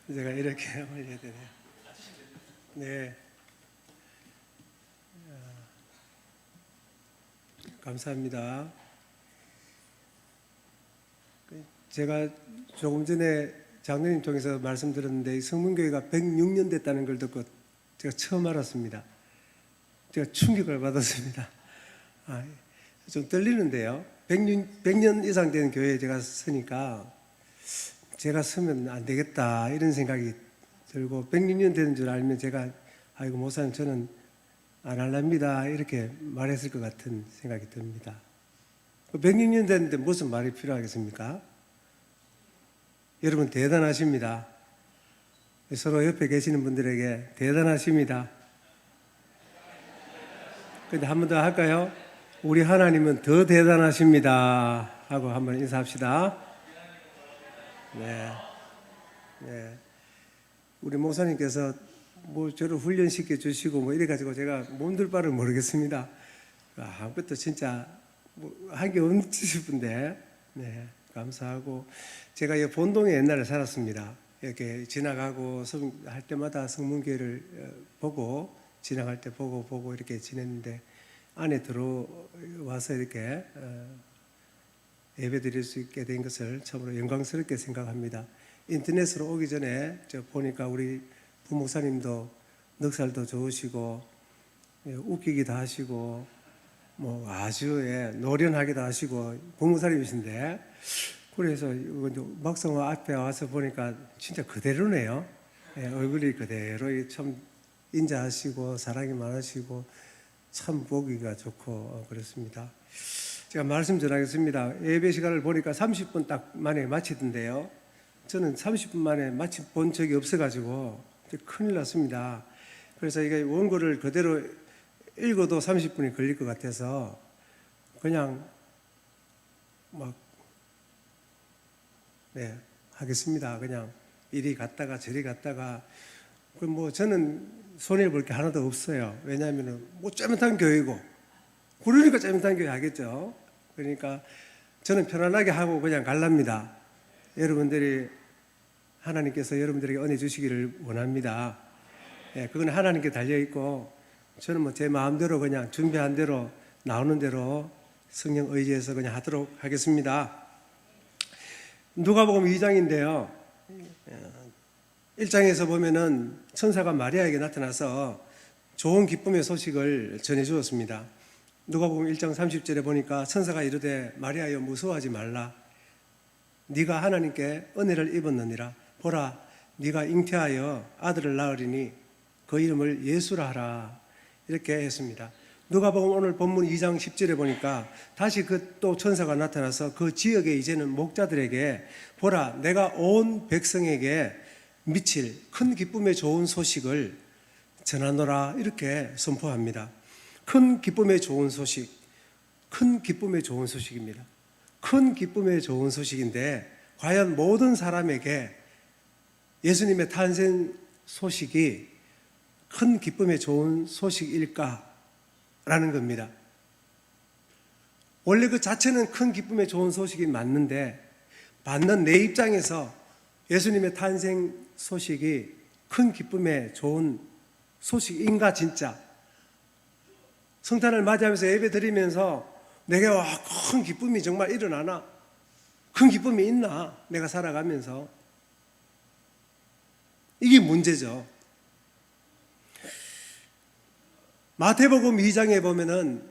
제가 이렇게 올려야 되네요. 네. 감사합니다. 제가 조금 전에 장로님 통해서 말씀드렸는데 성문교회가 106년 됐다는 걸 듣고 제가 처음 알았습니다. 제가 충격을 받았습니다. 좀 떨리는데요. 100년 이상 된 교회에 제가 서니까 제가 서면 안 되겠다 이런 생각이 들고 106년 되는 줄 알면 제가 아이고 목사님 저는 안 할랍니다 이렇게 말했을 것 같은 생각이 듭니다. 106년 됐는데 무슨 말이 필요하겠습니까? 여러분 대단하십니다. 서로 옆에 계시는 분들에게 대단하십니다. 근데 한 번 더 할까요? 우리 하나님은 더 대단하십니다 하고 한번 인사합시다. 네. 우리 목사님께서 뭐 저를 훈련시켜 주시고 뭐 이래가지고 제가 몸둘 바를 모르겠습니다. 아무것도 진짜 한 게 없지 싶은데, 네, 감사하고 제가 이 본동에 옛날에 살았습니다. 이렇게 지나가고 할 때마다 성문교회를 보고 지나갈 때 보고 이렇게 지냈는데 안에 들어와서 이렇게 예배 드릴 수 있게 된 것을 참으로 영광스럽게 생각합니다. 인터넷으로 오기 전에 저 보니까 우리 부목사님도 넉살도 좋으시고 웃기기도 하시고 뭐 아주 노련하기도 하시고 부목사님이신데 그래서 막상 앞에 와서 보니까 진짜 그대로네요. 얼굴이 그대로 참 인자하시고 사랑이 많으시고 참 보기가 좋고 그렇습니다. 제가 말씀 전하겠습니다. 예배 시간을 보니까 30분 딱 만에 마치던데요. 저는 30분 만에 마치 본 적이 없어가지고 큰일 났습니다. 그래서 이게 원고를 그대로 읽어도 30분이 걸릴 것 같아서 그냥 하겠습니다. 그냥 이리 갔다가 저리 갔다가 뭐 저는 손해볼 게 하나도 없어요. 왜냐하면 뭐 잘못한 교회고 그러니까 잘못한 교회 하겠죠. 그러니까 저는 편안하게 하고 그냥 갈랍니다. 여러분들이 하나님께서 여러분들에게 은혜 주시기를 원합니다. 그건 하나님께 달려있고 저는 뭐 제 마음대로 그냥 준비한 대로 나오는 대로 성령 의지해서 그냥 하도록 하겠습니다. 누가복음 2장인데요. 1장에서 보면은 천사가 마리아에게 나타나서 좋은 기쁨의 소식을 전해 주었습니다. 누가복음 1장 30절에 보니까 천사가 이르되 마리아여 무서워하지 말라. 네가 하나님께 은혜를 입었느니라. 보라 네가 잉태하여 아들을 낳으리니 그 이름을 예수라 하라. 이렇게 했습니다. 누가복음 오늘 본문 2장 10절에 보니까 다시 그 또 천사가 나타나서 그 지역에 이제는 목자들에게 보라 내가 온 백성에게 미칠 큰 기쁨의 좋은 소식을 전하노라 이렇게 선포합니다. 큰 기쁨의 좋은 소식, 큰 기쁨의 좋은 소식입니다. 큰 기쁨의 좋은 소식인데 과연 모든 사람에게 예수님의 탄생 소식이 큰 기쁨의 좋은 소식일까라는 겁니다. 원래 그 자체는 큰 기쁨의 좋은 소식이 맞는데 받는 내 입장에서 예수님의 탄생 소식이 큰 기쁨의 좋은 소식인가 진짜 성탄을 맞이하면서 예배 드리면서 내게 큰 기쁨이 정말 일어나나? 큰 기쁨이 있나? 내가 살아가면서 이게 문제죠. 마태복음 2장에 보면은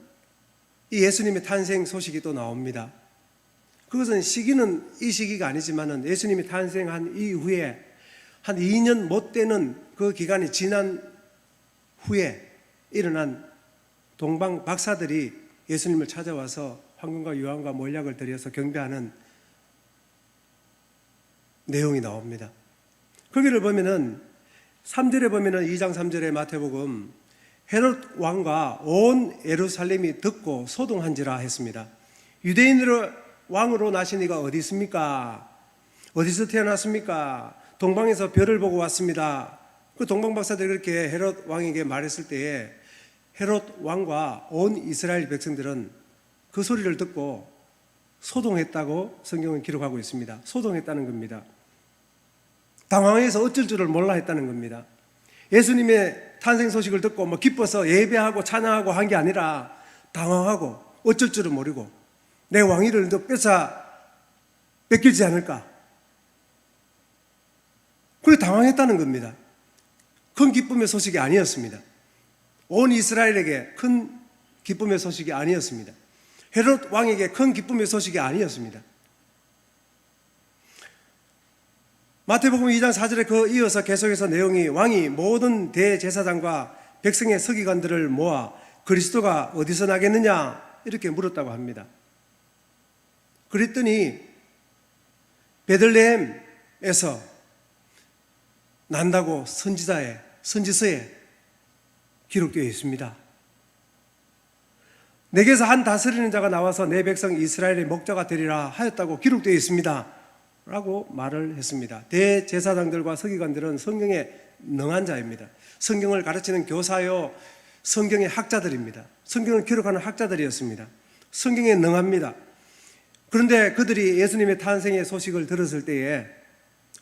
이 예수님의 탄생 소식이 또 나옵니다. 그것은 시기는 이 시기가 아니지만은 예수님이 탄생한 이후에 한 2년 못 되는 그 기간이 지난 후에 일어난 동방 박사들이 예수님을 찾아와서 황금과 유황과 몰약을 드려서 경배하는 내용이 나옵니다. 거기를 보면은 3절에 보면은 2장 3절에 마태복음 헤롯 왕과 온 예루살렘이 듣고 소동한지라 했습니다. 유대인으로 왕으로 나신 이가 어디 있습니까? 어디서 태어났습니까? 동방에서 별을 보고 왔습니다. 그 동방 박사들이 그렇게 헤롯 왕에게 말했을 때에 헤롯 왕과 온 이스라엘 백성들은 그 소리를 듣고 소동했다고 성경은 기록하고 있습니다. 소동했다는 겁니다. 당황해서 어쩔 줄을 몰라 했다는 겁니다. 예수님의 탄생 소식을 듣고 뭐 기뻐서 예배하고 찬양하고 한 게 아니라 당황하고 어쩔 줄을 모르고 내 왕위를 너 뺏길지 않을까. 그래 당황했다는 겁니다. 큰 기쁨의 소식이 아니었습니다. 온 이스라엘에게 큰 기쁨의 소식이 아니었습니다. 헤롯 왕에게 큰 기쁨의 소식이 아니었습니다. 마태복음 2장 4절에 그 이어서 계속해서 내용이 왕이 모든 대제사장과 백성의 서기관들을 모아 그리스도가 어디서 나겠느냐 이렇게 물었다고 합니다. 그랬더니 베들레헴에서 난다고 선지서에 기록되어 있습니다. 내게서 한 다스리는 자가 나와서 내 백성 이스라엘의 목자가 되리라 하였다고 기록되어 있습니다 라고 말을 했습니다. 대제사장들과 서기관들은 성경에 능한 자입니다. 성경을 가르치는 교사요 성경의 학자들입니다. 성경을 기록하는 학자들이었습니다. 성경에 능합니다. 그런데 그들이 예수님의 탄생의 소식을 들었을 때에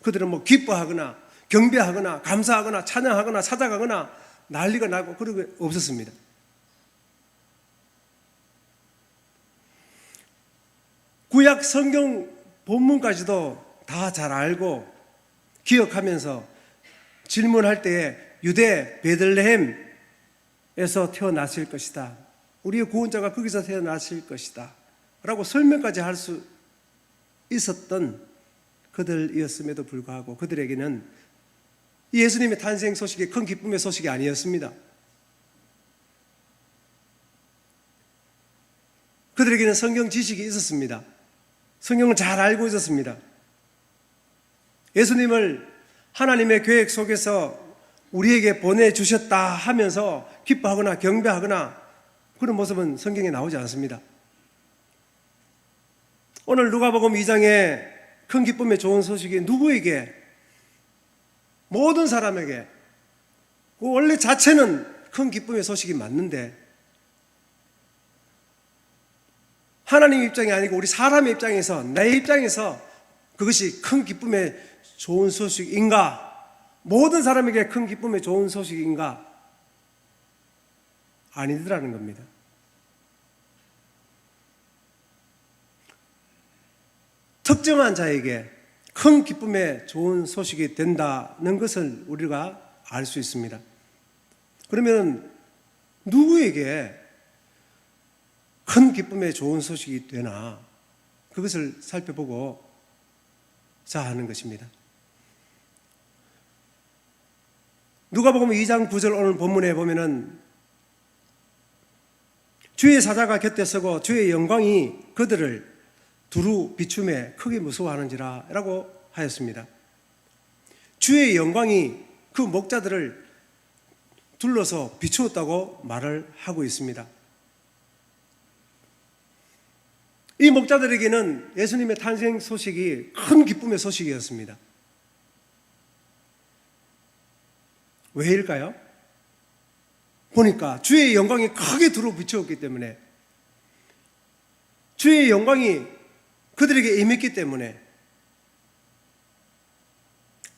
그들은 뭐 기뻐하거나 경배하거나 감사하거나 찬양하거나 찾아가거나 난리가 나고 그런 게 없었습니다. 구약 성경 본문까지도 다 잘 알고 기억하면서 질문할 때에 유대 베들레헴에서 태어나실 것이다. 우리의 구원자가 거기서 태어나실 것이다. 라고 설명까지 할 수 있었던 그들이었음에도 불구하고 그들에게는 예수님의 탄생 소식이 큰 기쁨의 소식이 아니었습니다. 그들에게는 성경 지식이 있었습니다. 성경을 잘 알고 있었습니다. 예수님을 하나님의 계획 속에서 우리에게 보내주셨다 하면서 기뻐하거나 경배하거나 그런 모습은 성경에 나오지 않습니다. 오늘 누가복음 2장에 큰 기쁨의 좋은 소식이 누구에게, 모든 사람에게, 그 원래 자체는 큰 기쁨의 소식이 맞는데 하나님 입장이 아니고 우리 사람의 입장에서, 내 입장에서 그것이 큰 기쁨의 좋은 소식인가? 모든 사람에게 큰 기쁨의 좋은 소식인가? 아니더라는 겁니다. 특정한 자에게 큰 기쁨의 좋은 소식이 된다는 것을 우리가 알 수 있습니다. 그러면 누구에게 큰 기쁨의 좋은 소식이 되나 그것을 살펴보고 자 하는 것입니다. 누가복음 2장 9절 오늘 본문에 보면은 주의 사자가 곁에 서고 주의 영광이 그들을 두루 비춤에 크게 무서워하는지라 라고 하였습니다. 주의 영광이 그 목자들을 둘러서 비추었다고 말을 하고 있습니다. 이 목자들에게는 예수님의 탄생 소식이 큰 기쁨의 소식이었습니다. 왜일까요? 보니까 주의 영광이 크게 두루 비추었기 때문에, 주의 영광이 그들에게 임했기 때문에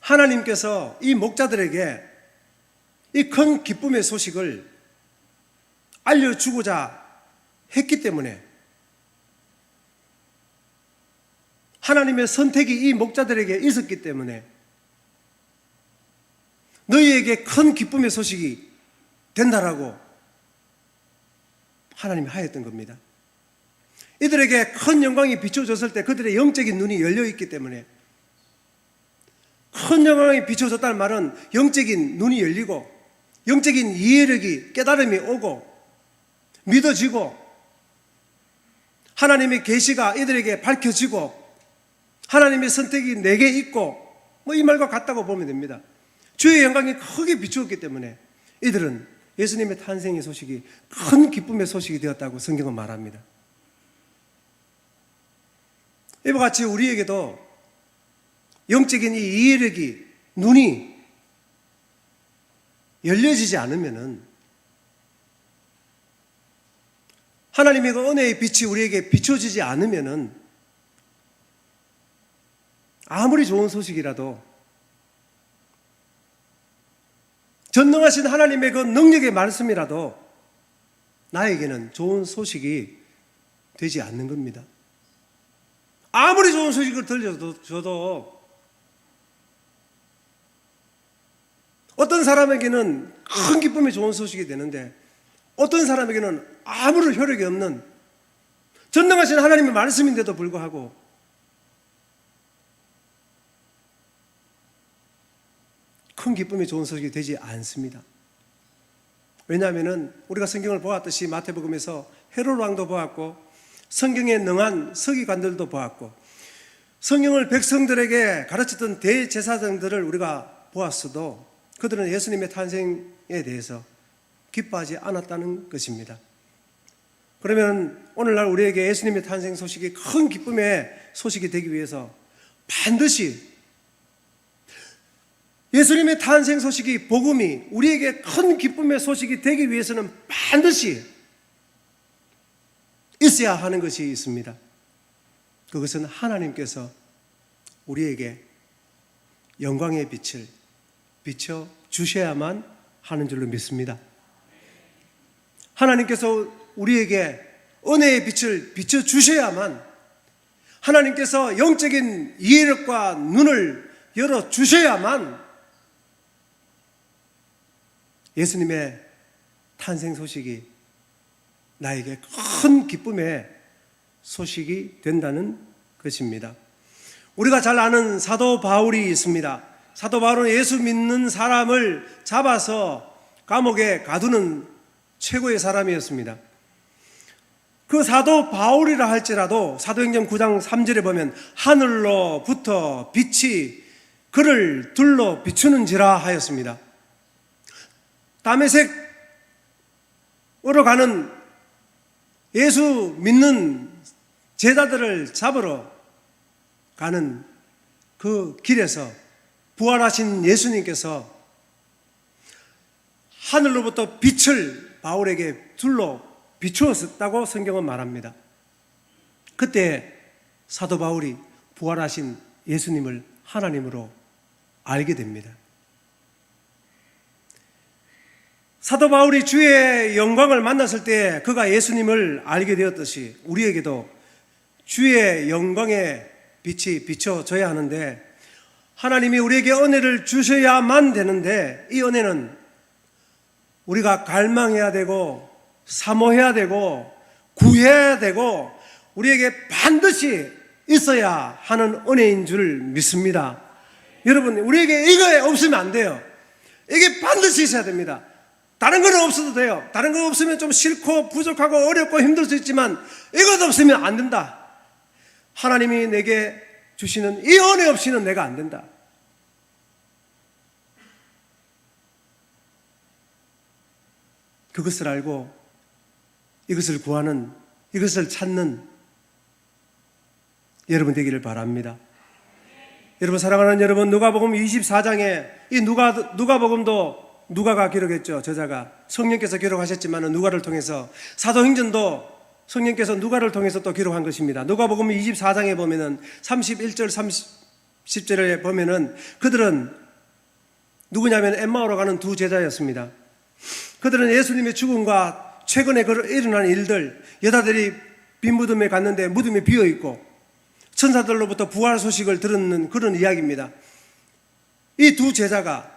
하나님께서 이 목자들에게 이 큰 기쁨의 소식을 알려주고자 했기 때문에, 하나님의 선택이 이 목자들에게 있었기 때문에 너희에게 큰 기쁨의 소식이 된다라고 하나님이 하였던 겁니다. 이들에게 큰 영광이 비춰졌을 때 그들의 영적인 눈이 열려있기 때문에, 큰 영광이 비춰졌다는 말은 영적인 눈이 열리고 영적인 이해력이, 깨달음이 오고 믿어지고 하나님의 계시가 이들에게 밝혀지고 하나님의 선택이 내게 있고 뭐 이 말과 같다고 보면 됩니다. 주의 영광이 크게 비추었기 때문에 이들은 예수님의 탄생의 소식이 큰 기쁨의 소식이 되었다고 성경은 말합니다. 이와 같이 우리에게도 영적인 이 이해력이, 눈이 열려지지 않으면은, 하나님의 그 은혜의 빛이 우리에게 비춰지지 않으면은 아무리 좋은 소식이라도 전능하신 하나님의 그 능력의 말씀이라도 나에게는 좋은 소식이 되지 않는 겁니다. 아무리 좋은 소식을 들려줘도 어떤 사람에게는 큰 기쁨이 좋은 소식이 되는데 어떤 사람에게는 아무런 효력이 없는 전능하신 하나님의 말씀인데도 불구하고 큰 기쁨이 좋은 소식이 되지 않습니다. 왜냐하면 우리가 성경을 보았듯이 마태복음에서 헤롯 왕도 보았고 성경에 능한 서기관들도 보았고 성경을 백성들에게 가르쳤던 대제사장들을 우리가 보았어도 그들은 예수님의 탄생에 대해서 기뻐하지 않았다는 것입니다. 그러면 오늘날 우리에게 예수님의 탄생 소식이 큰 기쁨의 소식이 되기 위해서 반드시 예수님의 탄생 소식이 복음이 우리에게 큰 기쁨의 소식이 되기 위해서는 반드시 있어야 하는 것이 있습니다. 그것은 하나님께서 우리에게 영광의 빛을 비춰 주셔야만 하는 줄로 믿습니다. 하나님께서 우리에게 은혜의 빛을 비춰 주셔야만, 하나님께서 영적인 이해력과 눈을 열어 주셔야만 예수님의 탄생 소식이 나에게 큰 기쁨의 소식이 된다는 것입니다. 우리가 잘 아는 사도 바울이 있습니다. 사도 바울은 예수 믿는 사람을 잡아서 감옥에 가두는 최고의 사람이었습니다. 그 사도 바울이라 할지라도 사도행전 9장 3절에 보면 하늘로부터 빛이 그를 둘러 비추는지라 하였습니다. 다메섹으로 가는 예수 믿는 제자들을 잡으러 가는 그 길에서 부활하신 예수님께서 하늘로부터 빛을 바울에게 둘러 비추었다고 성경은 말합니다. 그때 사도 바울이 부활하신 예수님을 하나님으로 알게 됩니다. 사도 바울이 주의 영광을 만났을 때 그가 예수님을 알게 되었듯이 우리에게도 주의 영광의 빛이 비춰져야 하는데, 하나님이 우리에게 은혜를 주셔야만 되는데, 이 은혜는 우리가 갈망해야 되고 사모해야 되고 구해야 되고 우리에게 반드시 있어야 하는 은혜인 줄 믿습니다. 여러분, 우리에게 이거 없으면 안 돼요. 이게 반드시 있어야 됩니다. 다른 거는 없어도 돼요. 다른 거 없으면 좀 싫고 부족하고 어렵고 힘들 수 있지만 이것 없으면 안 된다. 하나님이 내게 주시는 이 은혜 없이는 내가 안 된다. 그것을 알고 이것을 구하는, 이것을 찾는 여러분 되기를 바랍니다. 여러분, 사랑하는 여러분, 누가복음 24장에 이 누가복음도 누가가 기록했죠. 저자가 성령께서 기록하셨지만 누가를 통해서, 사도행전도 성령께서 누가를 통해서 또 기록한 것입니다. 누가복음 24장에 보면은 31절 30절에 보면은 그들은 누구냐면 엠마오로 가는 두 제자였습니다. 그들은 예수님의 죽음과 최근에 일어난 일들, 여자들이 빈 무덤에 갔는데 무덤이 비어있고 천사들로부터 부활 소식을 들은 그런 이야기입니다. 이 두 제자가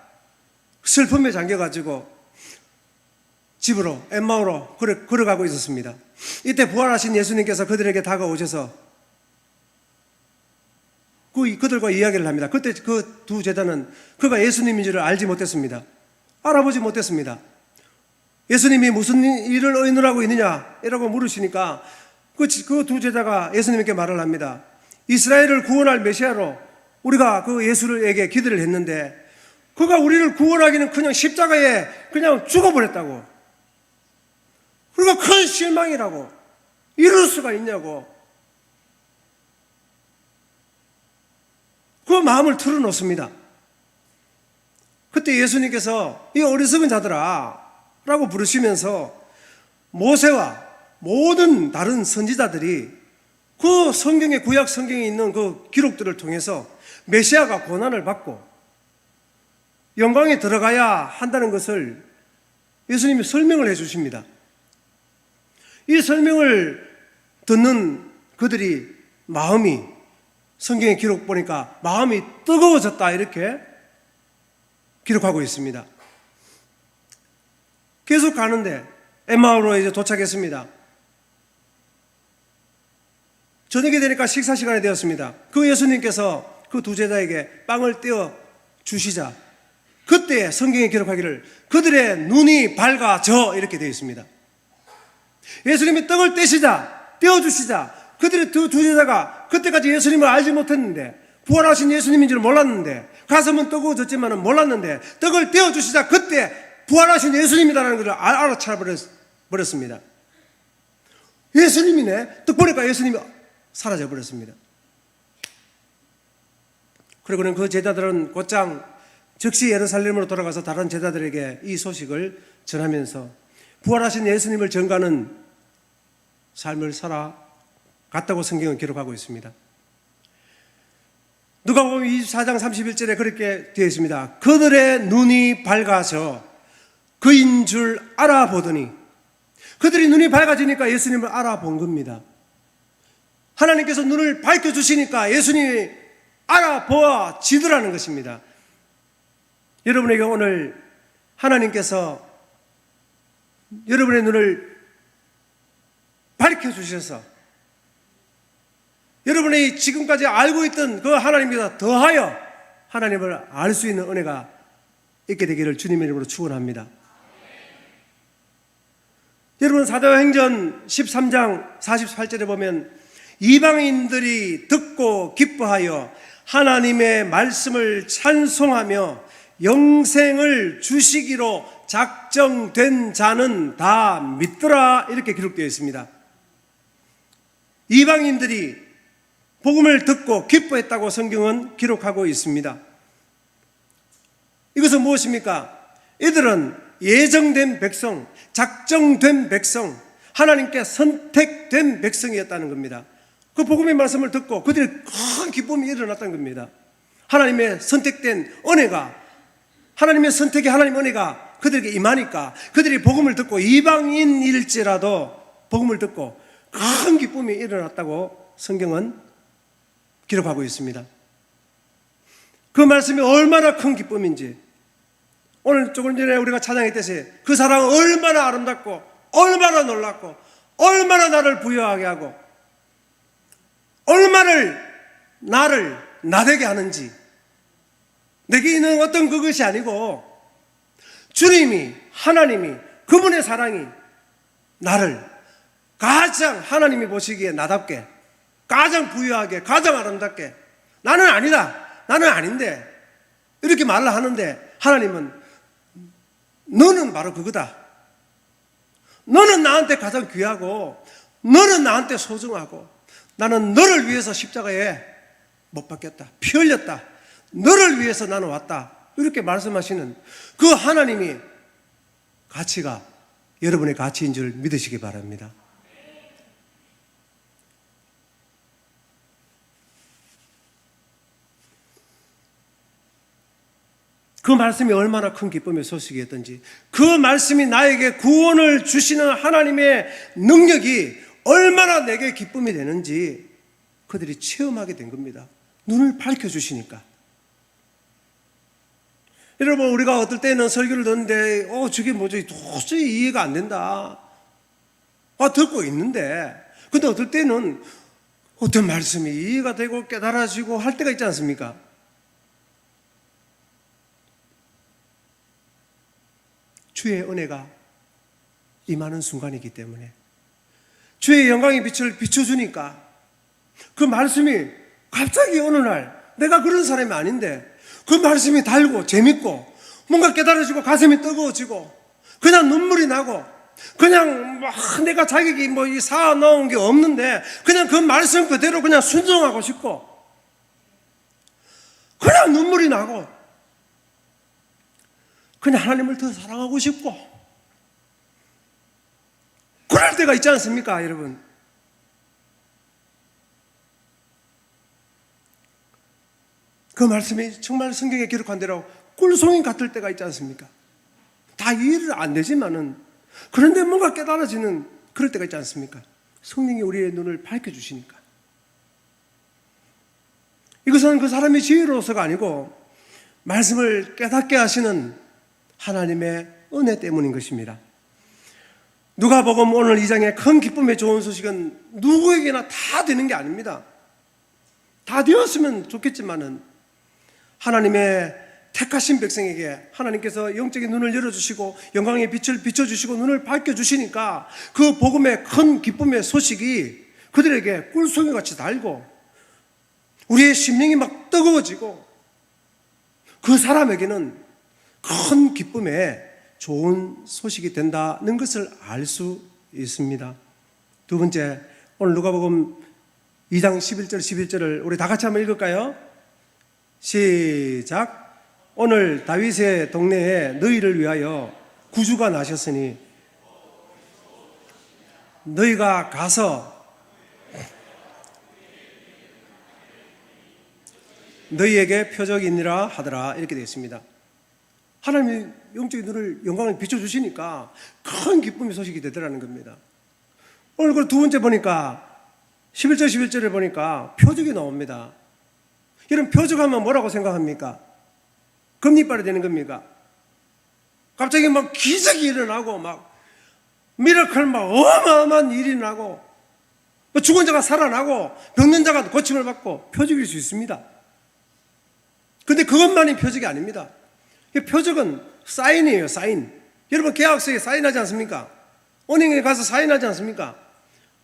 슬픔에 잠겨가지고 집으로 엠마오로 걸어가고 있었습니다. 이때 부활하신 예수님께서 그들에게 다가오셔서 그들과 이야기를 합니다. 그때 그 두 제자는 그가 예수님인 줄을 알지 못했습니다. 알아보지 못했습니다. 예수님이 무슨 일을 의논하고 있느냐 이라고 물으시니까 그 두 제자가 예수님께 말을 합니다. 이스라엘을 구원할 메시아로 우리가 그 예수에게 기도를 했는데 그가 우리를 구원하기는 그냥 십자가에 그냥 죽어버렸다고. 우리가 큰 실망이라고. 이럴 수가 있냐고. 그 마음을 털어놓습니다. 그때 예수님께서 이 어리석은 자들아 라고 부르시면서 모세와 모든 다른 선지자들이 그 성경에, 구약 성경에 있는 그 기록들을 통해서 메시아가 고난을 받고 영광에 들어가야 한다는 것을 예수님이 설명을 해 주십니다. 이 설명을 듣는 그들이 마음이, 성경의 기록 보니까 마음이 뜨거워졌다 이렇게 기록하고 있습니다. 계속 가는데 엠마오로 이제 도착했습니다. 저녁이 되니까 식사 시간이 되었습니다. 그 예수님께서 그 두 제자에게 빵을 떼어 주시자 그때 성경에 기록하기를 그들의 눈이 밝아져 이렇게 되어 있습니다. 예수님이 떡을 떼어주시자 그들의 두 제자가 그때까지 예수님을 알지 못했는데, 부활하신 예수님인 줄 몰랐는데, 가슴은 뜨거워졌지만 몰랐는데 떡을 떼어주시자 그때 부활하신 예수님이라는 것을 알아차려버렸습니다. 예수님이네. 떡 보니까 예수님이 사라져버렸습니다. 그리고는 그 제자들은 곧장 즉시 예루살렘으로 돌아가서 다른 제자들에게 이 소식을 전하면서 부활하신 예수님을 전가하는 삶을 살아갔다고 성경은 기록하고 있습니다. 누가복음 24장 31절에 그렇게 되어 있습니다. 그들의 눈이 밝아서 그인 줄 알아보더니, 그들이 눈이 밝아지니까 예수님을 알아본 겁니다. 하나님께서 눈을 밝혀주시니까 예수님이 알아보아지더라는 것입니다. 여러분에게 오늘 하나님께서 여러분의 눈을 밝혀주셔서 여러분이 지금까지 알고 있던 그 하나님보다 더하여 하나님을 알 수 있는 은혜가 있게 되기를 주님의 이름으로 축원합니다. 여러분, 사도행전 13장 48절에 보면 이방인들이 듣고 기뻐하여 하나님의 말씀을 찬송하며 영생을 주시기로 작정된 자는 다 믿더라 이렇게 기록되어 있습니다. 이방인들이 복음을 듣고 기뻐했다고 성경은 기록하고 있습니다. 이것은 무엇입니까? 이들은 예정된 백성, 작정된 백성, 하나님께 선택된 백성이었다는 겁니다. 그 복음의 말씀을 듣고 그들이 큰 기쁨이 일어났다는 겁니다. 하나님의 선택된 은혜가, 하나님의 선택이, 하나님의 은혜가 그들에게 임하니까 그들이 복음을 듣고 이방인일지라도 복음을 듣고 큰 기쁨이 일어났다고 성경은 기록하고 있습니다. 그 말씀이 얼마나 큰 기쁨인지, 오늘 조금 전에 우리가 찬양했듯이 그 사랑은 얼마나 아름답고 얼마나 놀랍고 얼마나 나를 부여하게 하고 얼마나 나를 나되게 하는지, 내게 있는 어떤 그것이 아니고 주님이, 하나님이, 그분의 사랑이 나를 가장 하나님이 보시기에 나답게, 가장 부유하게, 가장 아름답게, 나는 아니다, 나는 아닌데 이렇게 말을 하는데 하나님은 너는 바로 그거다. 너는 나한테 가장 귀하고 너는 나한테 소중하고 나는 너를 위해서 십자가에 못 박혔다, 피 흘렸다, 너를 위해서 나는 왔다, 이렇게 말씀하시는 그 하나님이 가치가 여러분의 가치인 줄 믿으시기 바랍니다. 그 말씀이 얼마나 큰 기쁨의 소식이었던지, 그 말씀이 나에게 구원을 주시는 하나님의 능력이 얼마나 내게 기쁨이 되는지 그들이 체험하게 된 겁니다. 눈을 밝혀주시니까. 여러분, 우리가 어떨 때는 설교를 듣는데 저게 뭐지, 도저히 이해가 안 된다, 듣고 있는데, 근데 어떨 때는 어떤 말씀이 이해가 되고 깨달아지고 할 때가 있지 않습니까? 주의 은혜가 임하는 순간이기 때문에, 주의 영광의 빛을 비춰주니까 그 말씀이 갑자기 어느 날, 내가 그런 사람이 아닌데 그 말씀이 달고 재밌고 뭔가 깨달아지고 가슴이 뜨거워지고 그냥 눈물이 나고, 그냥 내가 자격이 쌓아 놓은 게 없는데 그냥 그 말씀 그대로 그냥 순종하고 싶고, 그냥 눈물이 나고 그냥 하나님을 더 사랑하고 싶고, 그럴 때가 있지 않습니까, 여러분? 그 말씀이 정말 성경에 기록한 대로 꿀송이 같을 때가 있지 않습니까? 다 이해를 안 되지만은 그런데 뭔가 깨달아지는 그럴 때가 있지 않습니까? 성령이 우리의 눈을 밝혀주시니까. 이것은 그 사람의 지혜로서가 아니고 말씀을 깨닫게 하시는 하나님의 은혜 때문인 것입니다. 누가복음 오늘 2장의 큰 기쁨의 좋은 소식은 누구에게나 다 되는 게 아닙니다. 다 되었으면 좋겠지만은 하나님의 택하신 백성에게 하나님께서 영적인 눈을 열어주시고 영광의 빛을 비춰주시고 눈을 밝혀주시니까 그 복음의 큰 기쁨의 소식이 그들에게 꿀송이같이 달고 우리의 심령이 막 뜨거워지고 그 사람에게는 큰 기쁨의 좋은 소식이 된다는 것을 알 수 있습니다. 두 번째, 오늘 누가복음 2장 11절 11절을 우리 다 같이 한번 읽을까요? 시작. 오늘 다윗의 동네에 너희를 위하여 구주가 나셨으니 너희가 가서 너희에게 표적이니라 하더라. 이렇게 되어 있습니다. 하나님이 영적인 눈을 영광을 비춰주시니까 큰 기쁨의 소식이 되더라는 겁니다. 오늘 그 두 번째 보니까 11절 11절에 보니까 표적이 나옵니다. 이런 표적하면 뭐라고 생각합니까? 금리빨이 되는 겁니까? 갑자기 막 기적이 일어나고 막 미라클 막 어마어마한 일이 나고 죽은 자가 살아나고 병든 자가 고침을 받고 표적일 수 있습니다. 근데 그것만이 표적이 아닙니다. 표적은 사인이에요. 사인. 여러분 계약서에 사인하지 않습니까? 은행에 가서 사인하지 않습니까?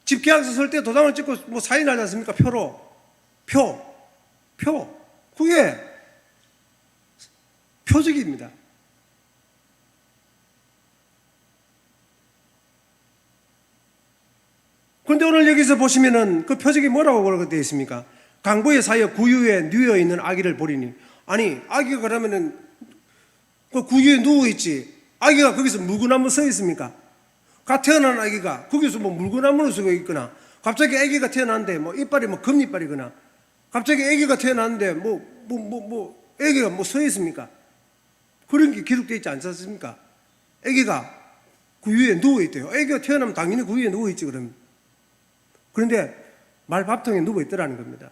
집 계약서 쓸 때 도장을 찍고 뭐 사인하지 않습니까? 표로. 표. 그게 표적입니다. 그런데 오늘 여기서 보시면은 그 표적이 뭐라고 그렇게 되어 있습니까? 강보에 사여 구유에 누워 있는 아기를 보리니. 아니, 아기가 그러면은 그 구유에 누워있지. 아기가 거기서 물구나무 서 있습니까? 갓 태어난 아기가 거기서 뭐 물구나무를 서고 있거나, 갑자기 아기가 태어났는데 뭐 이빨이 뭐 금이빨이거나, 갑자기 아기가 태어났는데 아기가 뭐 서 있습니까? 그런 게 기록되어 있지 않지 않습니까? 아기가 구유에 누워있대요. 아기가 태어나면 당연히 구유에 누워있지, 그럼. 그런데 말밥통에 누워있더라는 겁니다.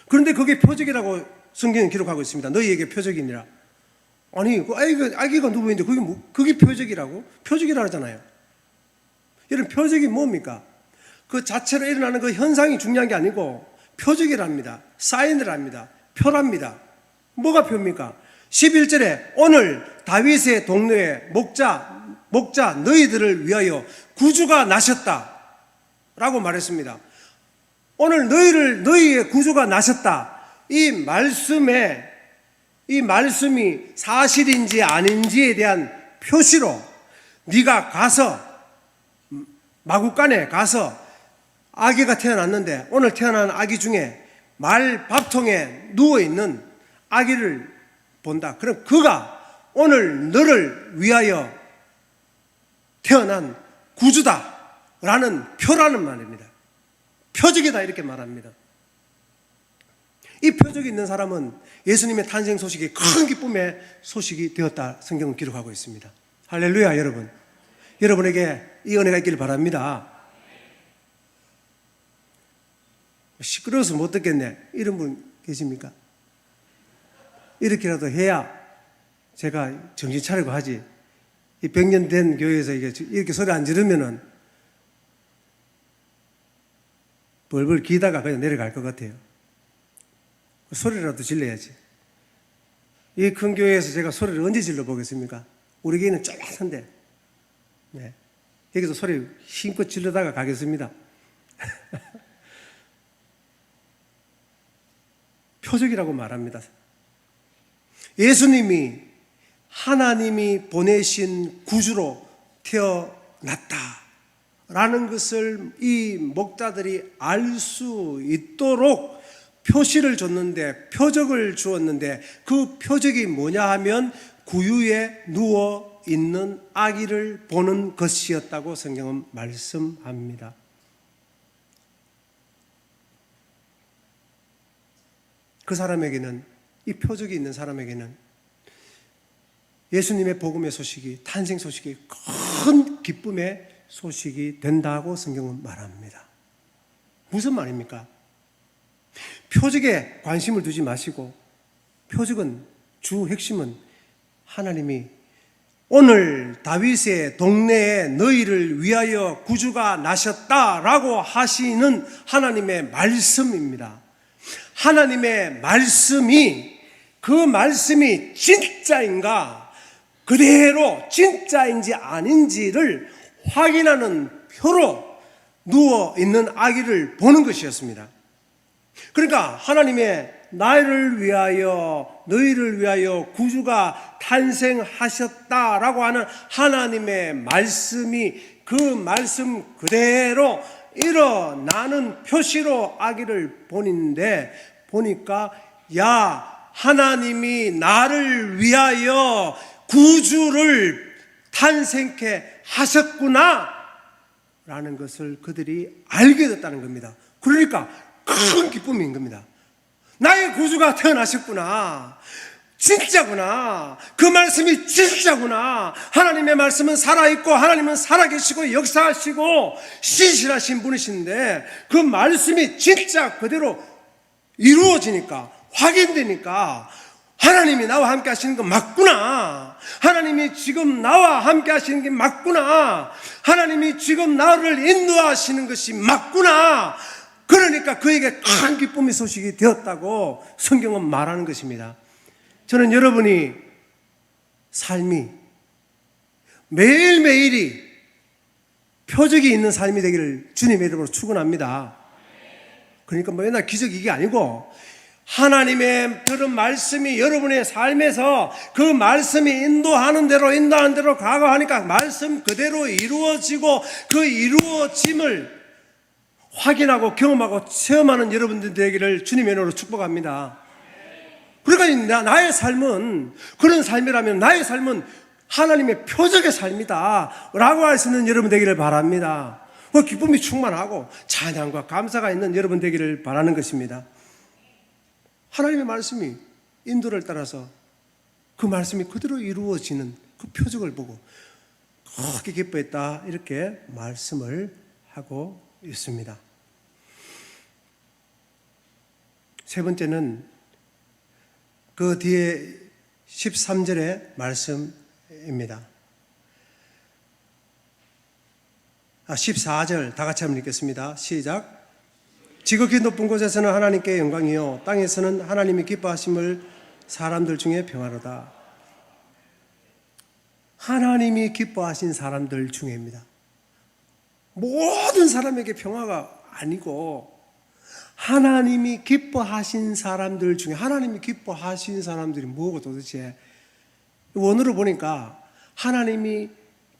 그런데 그게 표적이라고 성경은 기록하고 있습니다. 너희에게 표적이니라. 아니, 그 아기가 누워있는데 그게 표적이라고? 표적이라 하잖아요. 이런 표적이 뭡니까? 그 자체로 일어나는 그 현상이 중요한 게 아니고 표적이랍니다. 사인을 합니다. 표랍니다. 뭐가 표입니까? 11절에 오늘 다윗의 동네에 목자 너희들을 위하여 구주가 나셨다 라고 말했습니다. 오늘 너희의 구주가 나셨다. 이 말씀이 사실인지 아닌지에 대한 표시로 네가 가서 마구간에 가서 아기가 태어났는데 오늘 태어난 아기 중에 말 밥통에 누워있는 아기를 본다. 그럼 그가 오늘 너를 위하여 태어난 구주다 라는 표라는 말입니다. 표적이다 이렇게 말합니다. 이 표적이 있는 사람은 예수님의 탄생 소식이 큰 기쁨의 소식이 되었다 성경은 기록하고 있습니다. 할렐루야. 여러분, 여러분에게 이 은혜가 있기를 바랍니다. 시끄러워서 못 듣겠네 이런 분 계십니까? 이렇게라도 해야 제가 정신 차리고 하지. 이 100년 된 교회에서 이렇게 소리 안 지르면은 벌벌 기다가 그냥 내려갈 것 같아요. 소리라도 질러야지. 이 큰 교회에서 제가 소리를 언제 질러 보겠습니까? 우리 교회는 쫄깃한데. 네. 여기서 소리 힘껏 질러다가 가겠습니다. 표적이라고 말합니다. 예수님이 하나님이 보내신 구주로 태어났다라는 것을 이 목자들이 알 수 있도록 표시를 줬는데, 표적을 주었는데, 그 표적이 뭐냐 하면 구유에 누워 있는 아기를 보는 것이었다고 성경은 말씀합니다. 그 사람에게는 이 표적이 있는 사람에게는 예수님의 복음의 소식이, 탄생 소식이 큰 기쁨의 소식이 된다고 성경은 말합니다. 무슨 말입니까? 표적에 관심을 두지 마시고, 표적은, 주 핵심은 하나님이 오늘 다윗의 동네에 너희를 위하여 구주가 나셨다라고 하시는 하나님의 말씀입니다. 하나님의 말씀이, 그 말씀이 진짜인가, 그대로 진짜인지 아닌지를 확인하는 표로 누워있는 아기를 보는 것이었습니다. 그러니까 하나님의 나를 위하여, 너희를 위하여 구주가 탄생하셨다라고 하는 하나님의 말씀이 그 말씀 그대로 일어나는 표시로 아기를 보니까 야, 하나님이 나를 위하여 구주를 탄생케 하셨구나 라는 것을 그들이 알게 됐다는 겁니다. 그러니까 큰 기쁨인 겁니다. 나의 구주가 태어나셨구나, 진짜구나, 그 말씀이 진짜구나, 하나님의 말씀은 살아있고 하나님은 살아계시고 역사하시고 신실하신 분이신데 그 말씀이 진짜 그대로 이루어지니까, 확인되니까 하나님이 나와 함께 하시는 거 맞구나, 하나님이 지금 나와 함께 하시는 게 맞구나, 하나님이 지금 나를 인도하시는 것이 맞구나, 그러니까 그에게 큰 기쁨의 소식이 되었다고 성경은 말하는 것입니다. 저는 여러분이 삶이 매일매일이 표적이 있는 삶이 되기를 주님의 이름으로 축원합니다. 그러니까 뭐 옛날 기적 이게 아니고 하나님의 그런 말씀이 여러분의 삶에서 그 말씀이 인도하는 대로 가고 하니까 말씀 그대로 이루어지고 그 이루어짐을 확인하고 경험하고 체험하는 여러분들 되기를 주님의 이름으로 축복합니다. 그러니까 나의 삶은 그런 삶이라면 나의 삶은 하나님의 표적의 삶이다 라고 할 수 있는 여러분 되기를 바랍니다. 그 기쁨이 충만하고 찬양과 감사가 있는 여러분 되기를 바라는 것입니다. 하나님의 말씀이 인도를 따라서 그 말씀이 그대로 이루어지는 그 표적을 보고 크게 기뻐했다, 이렇게 말씀을 하고 있습니다. 세 번째는 그 뒤에 13절의 말씀입니다. 14절 다 같이 한번 읽겠습니다. 시작. 지극히 높은 곳에서는 하나님께 영광이요 땅에서는 하나님이 기뻐하심을 사람들 중에 평화로다. 하나님이 기뻐하신 사람들 중에입니다. 모든 사람에게 평화가 아니고 하나님이 기뻐하신 사람들 중에, 하나님이 기뻐하신 사람들이 뭐고 도대체? 원어로 보니까 하나님이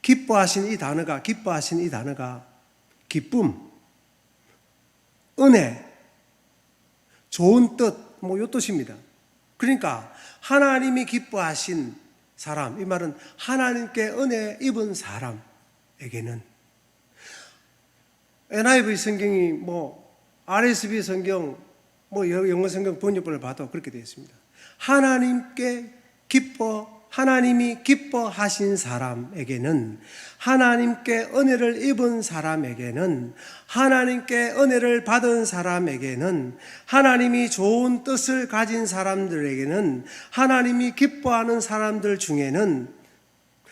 기뻐하신 이 단어가 기쁨, 은혜, 좋은 뜻, 뭐 요 뜻입니다. 그러니까 하나님이 기뻐하신 사람, 이 말은 하나님께 은혜 입은 사람에게는, NIV 성경이 RSV 성경, 영어 성경 번역본을 봐도 그렇게 되어 있습니다. 하나님이 기뻐하신 사람에게는, 하나님께 은혜를 입은 사람에게는, 하나님께 은혜를 받은 사람에게는, 하나님이 좋은 뜻을 가진 사람들에게는, 하나님이 기뻐하는 사람들 중에는,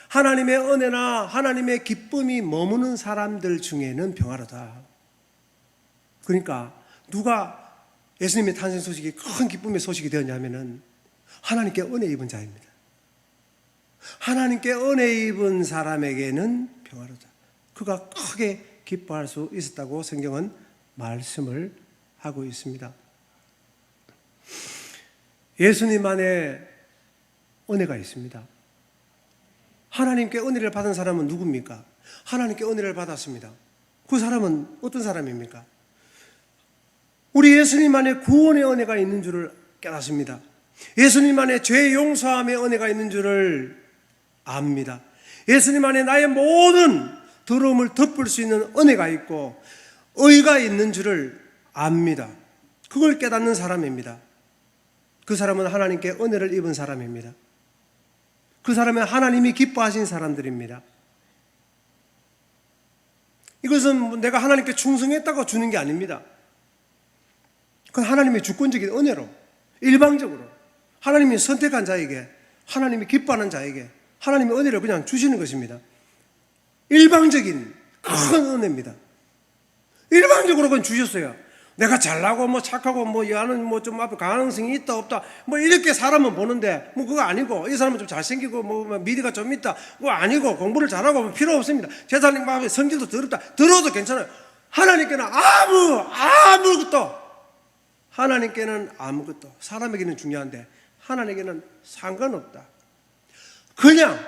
하나님의 은혜나 하나님의 기쁨이 머무는 사람들 중에는 평화로다. 그러니까 누가 예수님의 탄생 소식이 큰 기쁨의 소식이 되었냐면은 하나님께 은혜 입은 자입니다. 하나님께 은혜 입은 사람에게는 평화로다. 그가 크게 기뻐할 수 있었다고 성경은 말씀을 하고 있습니다. 예수님 안에 은혜가 있습니다. 하나님께 은혜를 받은 사람은 누굽니까? 하나님께 은혜를 받았습니다. 그 사람은 어떤 사람입니까? 우리 예수님 안에 구원의 은혜가 있는 줄을 깨닫습니다. 예수님 안에 죄 용서함의 은혜가 있는 줄을 압니다. 예수님 안에 나의 모든 더러움을 덮을 수 있는 은혜가 있고 의가 있는 줄을 압니다. 그걸 깨닫는 사람입니다. 그 사람은 하나님께 은혜를 입은 사람입니다. 그 사람은 하나님이 기뻐하신 사람들입니다. 이것은 내가 하나님께 충성했다고 주는 게 아닙니다. 그건 하나님의 주권적인 은혜로, 일방적으로 하나님이 선택한 자에게, 하나님이 기뻐하는 자에게 하나님의 은혜를 그냥 주시는 것입니다. 일방적인 큰 은혜입니다. 일방적으로 그건 주셨어요. 내가 잘나고 뭐 착하고 뭐 얘는 뭐 좀 앞에 가능성이 있다 없다 뭐 이렇게 사람은 보는데 뭐 그거 아니고, 이 사람은 좀 잘생기고 뭐 미래가 좀 있다 그거 아니고, 공부를 잘하고 뭐 필요 없습니다. 제사님 마음에 성질도 더럽다 들어도 괜찮아요. 하나님께는 아무것도, 하나님께는 아무것도, 사람에게는 중요한데 하나님께는 상관없다. 그냥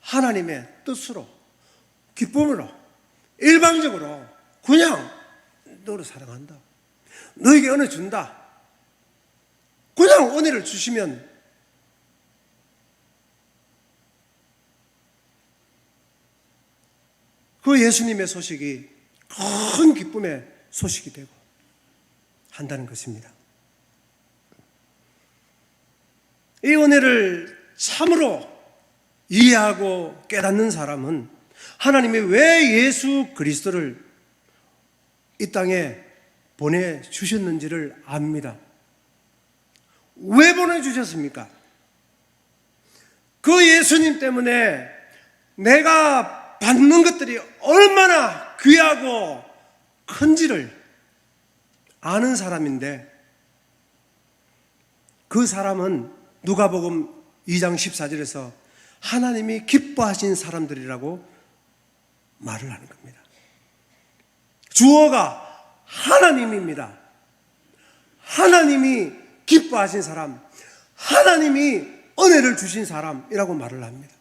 하나님의 뜻으로, 기쁨으로, 일방적으로 그냥 너를 사랑한다, 너에게 은혜 준다, 그냥 은혜를 주시면 그 예수님의 소식이 큰 기쁨의 소식이 되고 한다는 것입니다. 이 은혜를 참으로 이해하고 깨닫는 사람은 하나님이 왜 예수 그리스도를 이 땅에 보내주셨는지를 압니다. 왜 보내주셨습니까? 그 예수님 때문에 내가 받는 것들이 얼마나 귀하고 큰지를 아는 사람인데, 그 사람은 누가복음 2장 14절에서 하나님이 기뻐하신 사람들이라고 말을 하는 겁니다. 주어가 하나님입니다. 하나님이 기뻐하신 사람, 하나님이 은혜를 주신 사람이라고 말을 합니다.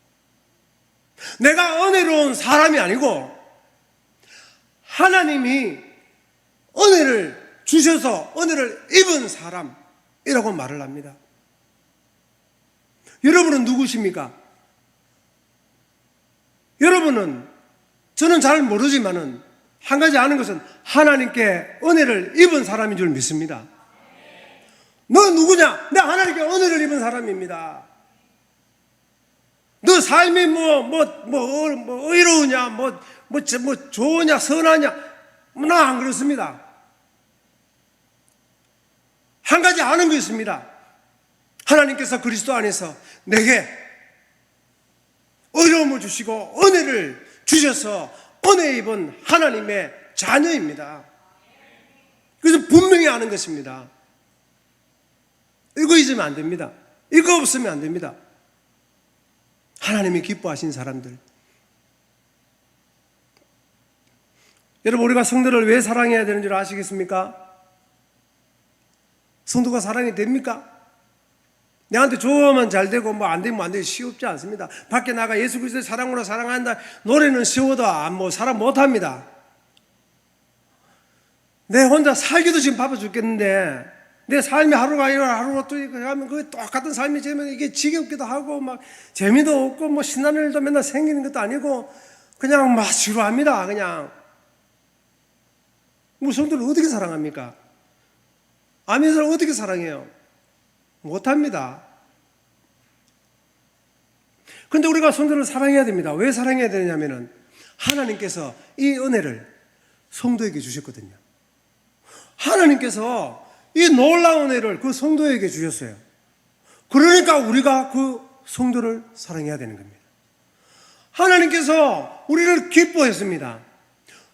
내가 은혜로운 사람이 아니고 하나님이 은혜를 주셔서 은혜를 입은 사람이라고 말을 합니다. 여러분은 누구십니까? 여러분은, 저는 잘 모르지만은 한 가지 아는 것은 하나님께 은혜를 입은 사람인 줄 믿습니다. 너 누구냐? 내가 하나님께 은혜를 입은 사람입니다. 너 삶이 뭐 의로우냐, 뭐 좋으냐, 선하냐, 나 안 그렇습니다. 한 가지 아는 게 있습니다. 하나님께서 그리스도 안에서 내게 어려움을 주시고 은혜를 주셔서 은혜 입은 하나님의 자녀입니다. 그래서 분명히 아는 것입니다. 이거 잊으면 안 됩니다. 이거 없으면 안 됩니다. 하나님이 기뻐하신 사람들. 여러분, 우리가 성도를 왜 사랑해야 되는 줄 아시겠습니까? 성도가 사랑이 됩니까? 내한테 좋으면 잘 되고 뭐 안 되면 안 되고 쉬웁지 않습니다. 밖에 나가 예수 그리스도의 사랑으로 사랑한다 노래는 쉬워도 뭐 사람 못합니다. 내 혼자 살기도 지금 바빠 죽겠는데 내 삶이 하루가 아니라 하루가 또 하면 그 똑같은 삶이 되면 이게 지겹기도 하고 막 재미도 없고 뭐 신나는 일도 맨날 생기는 것도 아니고 그냥 막 지루합니다. 그냥 뭐 성도를 어떻게 사랑합니까? 아멘을 어떻게 사랑해요? 못합니다. 그런데 우리가 성도를 사랑해야 됩니다. 왜 사랑해야 되냐면은 하나님께서 이 은혜를 성도에게 주셨거든요. 하나님께서 이 놀라운 은혜를 그 성도에게 주셨어요. 그러니까 우리가 그 성도를 사랑해야 되는 겁니다. 하나님께서 우리를 기뻐했습니다.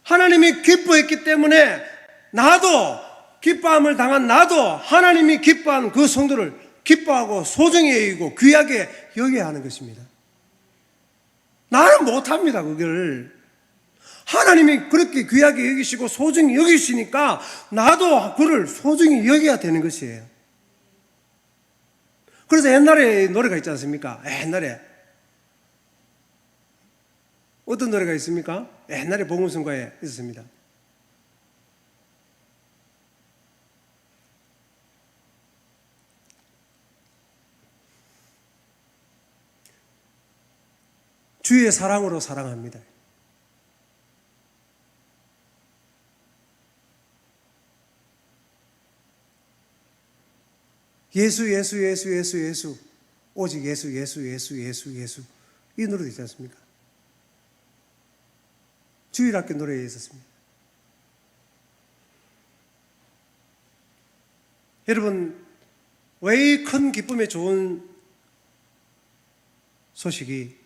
하나님이 기뻐했기 때문에 나도, 기뻐함을 당한 나도 하나님이 기뻐한 그 성도를 기뻐하고 소중히 여기고 귀하게 여겨야 하는 것입니다. 나는 못합니다. 그걸 하나님이 그렇게 귀하게 여기시고 소중히 여기시니까 나도 그를 소중히 여겨야 되는 것이에요. 그래서 옛날에 노래가 있지 않습니까? 옛날에 어떤 노래가 있습니까? 옛날에 복음성가에 있었습니다. 주의 사랑으로 사랑합니다. 예수 예수 예수 예수 예수 오직 예수 예수 예수 예수 예수 이 노래도 있지 않습니까? 주일학교 노래에 있었습니다. 여러분, 왜 이 큰 기쁨에 좋은 소식이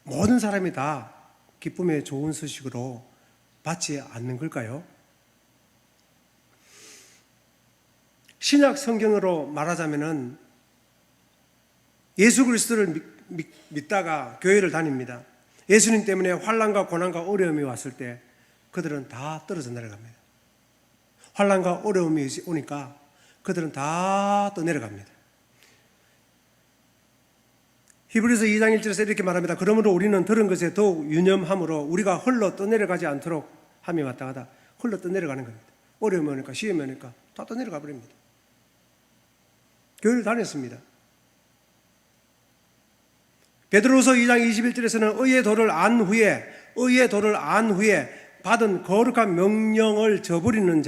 모든 사람이 다 기쁨에 좋은 소식으로 받지 않는 걸까요? 신약 성경으로 말하자면은 예수 그리스도를 믿다가 교회를 다닙니다. 예수님 때문에 환난과 고난과 어려움이 왔을 때 그들은 다 떨어져 내려갑니다. 환난과 어려움이 오니까 그들은 다 떠내려갑니다. 히브리서 2장 1절에서 이렇게 말합니다. 그러므로 우리는 들은 것에 더욱 유념함으로 우리가 헐러 떠내려가지 않도록 함이 마땅하다. 헐러 떠내려가는 겁니다. 어려움이 오니까 시험이 오니까 다 떠내려가 버립니다. 교회를 다녔습니다. 베드로후서 2장 21절에서는 의의 도를 안 후에 받은 거룩한 명령을 저버리는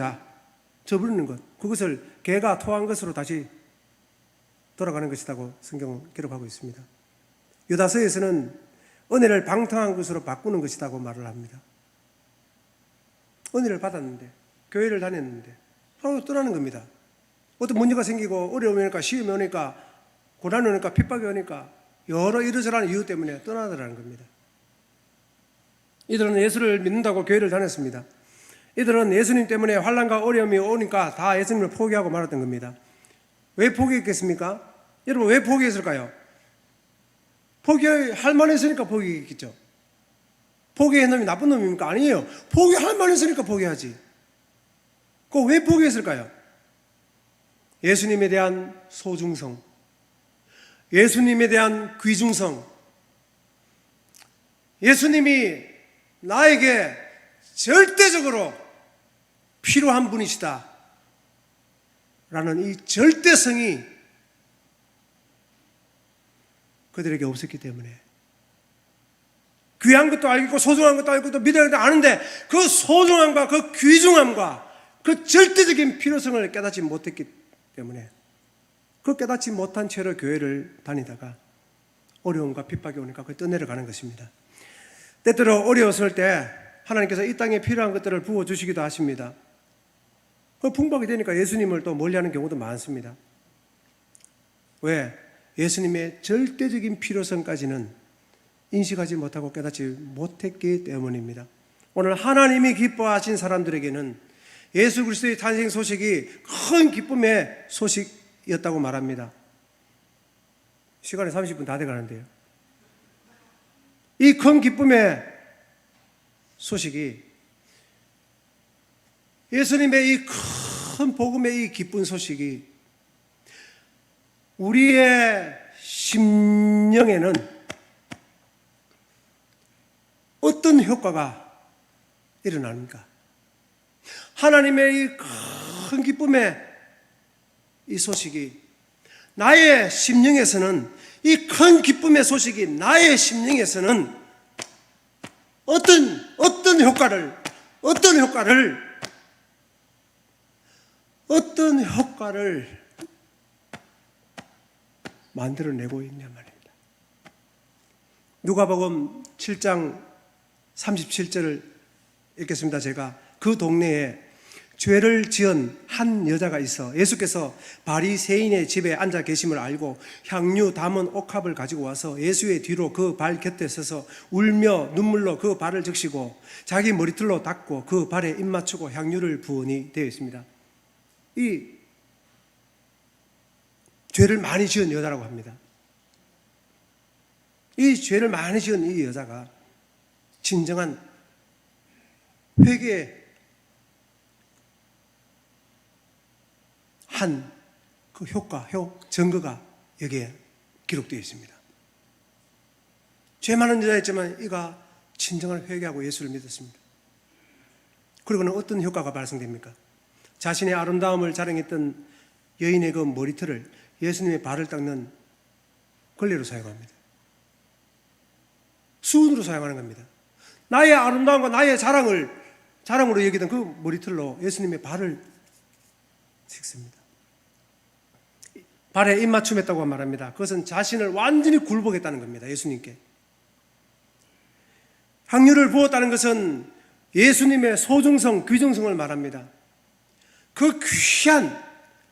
것, 그것을 개가 토한 것으로 다시 돌아가는 것이라고 성경은 기록하고 있습니다. 유다서에서는 은혜를 방탕한 것으로 바꾸는 것이라고 말을 합니다. 은혜를 받았는데, 교회를 다녔는데 바로 떠나는 겁니다. 어떤 문제가 생기고 어려움이 오니까 시험이 오니까 고난이 오니까 핍박이 오니까 여러 이러저러한 이유 때문에 떠나더라는 겁니다. 이들은 예수를 믿는다고 교회를 다녔습니다. 이들은 예수님 때문에 환난과 어려움이 오니까 다 예수님을 포기하고 말았던 겁니다. 왜 포기했겠습니까? 여러분, 왜 포기했을까요? 포기할 만했으니까 포기했겠죠. 포기한 놈이 나쁜 놈입니까? 아니에요. 포기할 만했으니까 포기하지. 그거 왜 포기했을까요? 예수님에 대한 소중성, 예수님에 대한 귀중성, 예수님이 나에게 절대적으로 필요한 분이시다 라는 이 절대성이 그들에게 없었기 때문에, 귀한 것도 알고 소중한 것도 알고 또 믿어야 것도 아는데 그 소중함과 그 귀중함과 그 절대적인 필요성을 깨닫지 못했기 때문에 그 깨닫지 못한 채로 교회를 다니다가 어려움과 핍박이 오니까 그 떠내려가는 것입니다. 때때로 어려웠을 때 하나님께서 이 땅에 필요한 것들을 부어주시기도 하십니다. 그 풍박이 되니까 예수님을 또 멀리하는 경우도 많습니다. 왜? 예수님의 절대적인 필요성까지는 인식하지 못하고 깨닫지 못했기 때문입니다. 오늘 하나님이 기뻐하신 사람들에게는 예수 그리스도의 탄생 소식이 큰 기쁨의 소식이었다고 말합니다. 시간이 30분 다 돼가는데요. 이 큰 기쁨의 소식이, 예수님의 이 큰 복음의 이 기쁜 소식이 우리의 심령에는 어떤 효과가 일어납니까? 하나님의 이 큰 기쁨의 이 소식이 나의 심령에서는, 이 큰 기쁨의 소식이 나의 심령에서는 어떤 효과를 만들어내고 있냐 말입니다. 누가복음 7장 37절을 읽겠습니다. 제가 그 동네에 죄를 지은 한 여자가 있어 예수께서 바리새인의 집에 앉아 계심을 알고 향유 담은 옥합을 가지고 와서 예수의 뒤로 그 발 곁에 서서 울며 눈물로 그 발을 적시고 자기 머리털로 닦고 그 발에 입 맞추고 향유를 부으니 되어 있습니다. 이 죄를 많이 지은 여자라고 합니다. 이 죄를 많이 지은 이 여자가 진정한 회개의 한 그 증거가 여기에 기록되어 있습니다. 죄 많은 여자였지만 이가 진정한 회개하고 예수를 믿었습니다. 그리고는 어떤 효과가 발생됩니까? 자신의 아름다움을 자랑했던 여인의 그 머리털을 예수님의 발을 닦는 걸레로 사용합니다. 수은으로 사용하는 겁니다. 나의 아름다움과 나의 자랑으로 여기던 그 머리털로 예수님의 발을 씻습니다. 발에 입맞춤했다고 말합니다. 그것은 자신을 완전히 굴복했다는 겁니다. 예수님께. 향유를 부었다는 것은 예수님의 소중성, 귀중성을 말합니다. 그 귀한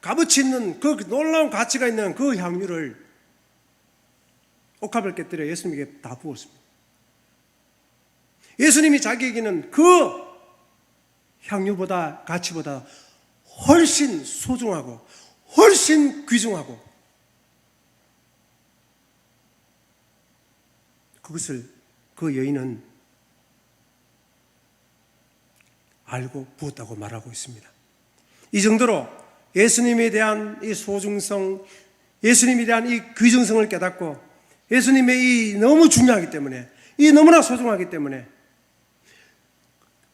값어치 있는 그 놀라운 가치가 있는 그 향유를 옥합을 깨뜨려 예수님에게 다 부었습니다. 예수님이 자기에게는 그 향유보다 가치보다 훨씬 소중하고 훨씬 귀중하고 그것을 그 여인은 알고 부었다고 말하고 있습니다. 이 정도로 예수님에 대한 이 소중성, 예수님에 대한 이 귀중성을 깨닫고 예수님의 이 너무 중요하기 때문에, 이 너무나 소중하기 때문에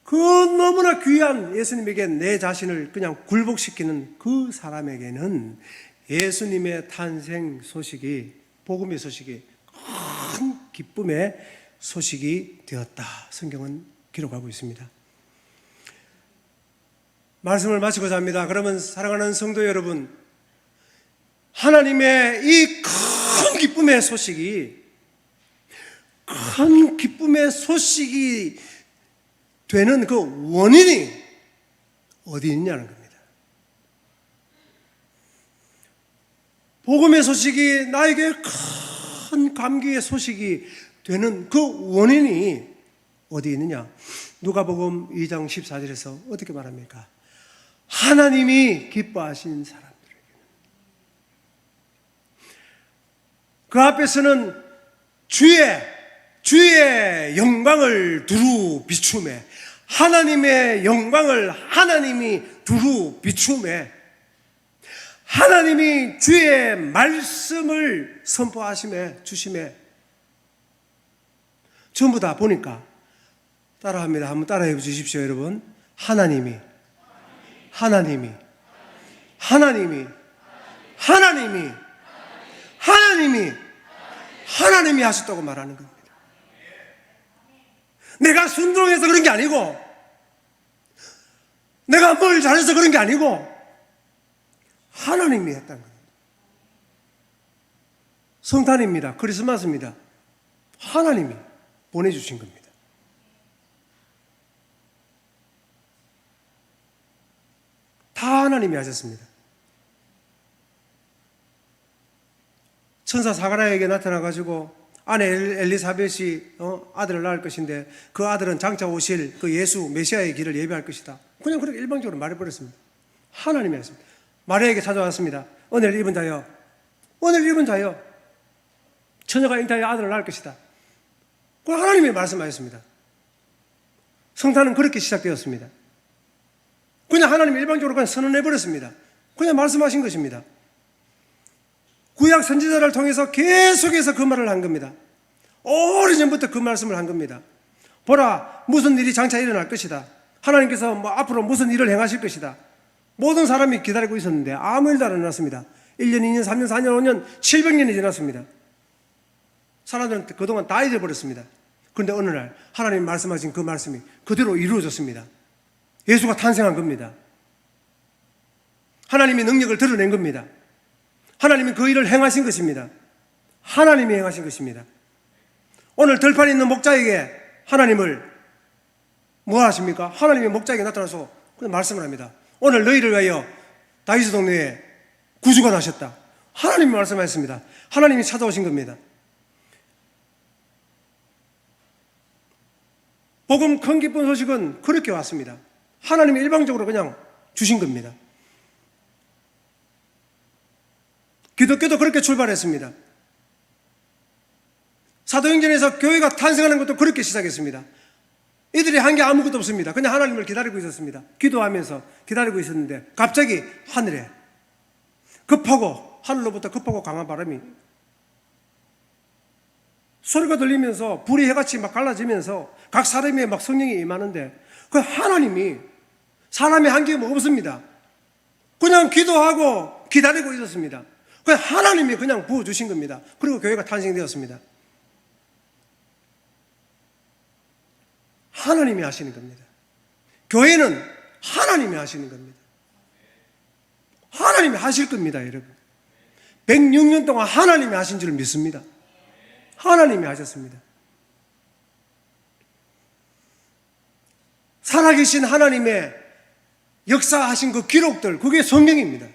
그 너무나 귀한 예수님에게 내 자신을 그냥 굴복시키는 그 사람에게는 예수님의 탄생 소식이, 복음의 소식이 큰 기쁨의 소식이 되었다. 성경은 기록하고 있습니다. 말씀을 마치고자 합니다. 그러면 사랑하는 성도 여러분, 하나님의 이 큰 기쁨의 소식이, 큰 기쁨의 소식이 되는 그 원인이 어디 있냐는 겁니다. 복음의 소식이 나에게 큰 감기의 소식이 되는 그 원인이 어디 있느냐? 누가복음 2장 14절에서 어떻게 말합니까? 하나님이 기뻐하신 사람들에게는, 그 앞에서는 주의 영광을 두루 비추매, 하나님의 영광을 하나님이 두루 비추매, 하나님이 주의 말씀을 선포하심에 주심에, 전부 다 보니까 따라합니다. 한번 따라해 주십시오, 여러분. 하나님이 하셨다고 말하는 겁니다. 내가 순종해서 그런 게 아니고, 내가 뭘 잘해서 그런 게 아니고, 하나님이 했다는 겁니다. 성탄입니다. 크리스마스입니다. 하나님이 보내주신 겁니다. 다 하나님이 하셨습니다. 천사 사가랴에게 나타나가지고 아내 엘리사벳이 아들을 낳을 것인데 그 아들은 장차 오실 그 예수 메시아의 길을 예비할 것이다. 그냥 그렇게 일방적으로 말해버렸습니다. 하나님이 하셨습니다. 마리아에게 찾아왔습니다. 오늘 입은 자여, 처녀가 잉타하여 아들을 낳을 것이다. 그 하나님이 말씀하셨습니다. 성탄은 그렇게 시작되었습니다. 그냥 하나님이 일방적으로 그냥 선언해버렸습니다. 그냥 말씀하신 것입니다. 구약 선지자를 통해서 계속해서 그 말을 한 겁니다. 오래전부터 그 말씀을 한 겁니다. 보라, 무슨 일이 장차 일어날 것이다. 하나님께서 앞으로 무슨 일을 행하실 것이다. 모든 사람이 기다리고 있었는데 아무 일도 안 일어났습니다. 1년, 2년, 3년, 4년, 5년, 700년이 지났습니다. 사람들은 그동안 다 잊어버렸습니다. 그런데 어느 날 하나님이 말씀하신 그 말씀이 그대로 이루어졌습니다. 예수가 탄생한 겁니다. 하나님이 능력을 드러낸 겁니다. 하나님이 그 일을 행하신 것입니다. 하나님이 행하신 것입니다. 오늘 들판에 있는 목자에게 하나님을 뭐 하십니까? 하나님이 목자에게 나타나서 그냥 말씀을 합니다. 오늘 너희를 위하여 다윗의 동네에 구주가 나셨다. 하나님이 말씀하셨습니다. 하나님이 찾아오신 겁니다. 복음 큰 기쁜 소식은 그렇게 왔습니다. 하나님이 일방적으로 그냥 주신 겁니다. 기독교도 그렇게 출발했습니다. 사도행전에서 교회가 탄생하는 것도 그렇게 시작했습니다. 이들이 한 게 아무것도 없습니다. 그냥 하나님을 기다리고 있었습니다. 기도하면서 기다리고 있었는데 갑자기 하늘에 하늘로부터 급하고 강한 바람이 소리가 들리면서 불이 해같이 막 갈라지면서 각 사람에 막 성령이 임하는데 그 하나님이 사람의 한계 뭐 없습니다. 그냥 기도하고 기다리고 있었습니다. 그 하나님이 그냥 부어주신 겁니다. 그리고 교회가 탄생되었습니다. 하나님이 하시는 겁니다. 교회는 하나님이 하시는 겁니다. 하나님이 하실 겁니다, 여러분. 106년 동안 하나님이 하신 줄 믿습니다. 하나님이 하셨습니다. 살아계신 하나님의 역사하신 그 기록들, 그게 성경입니다.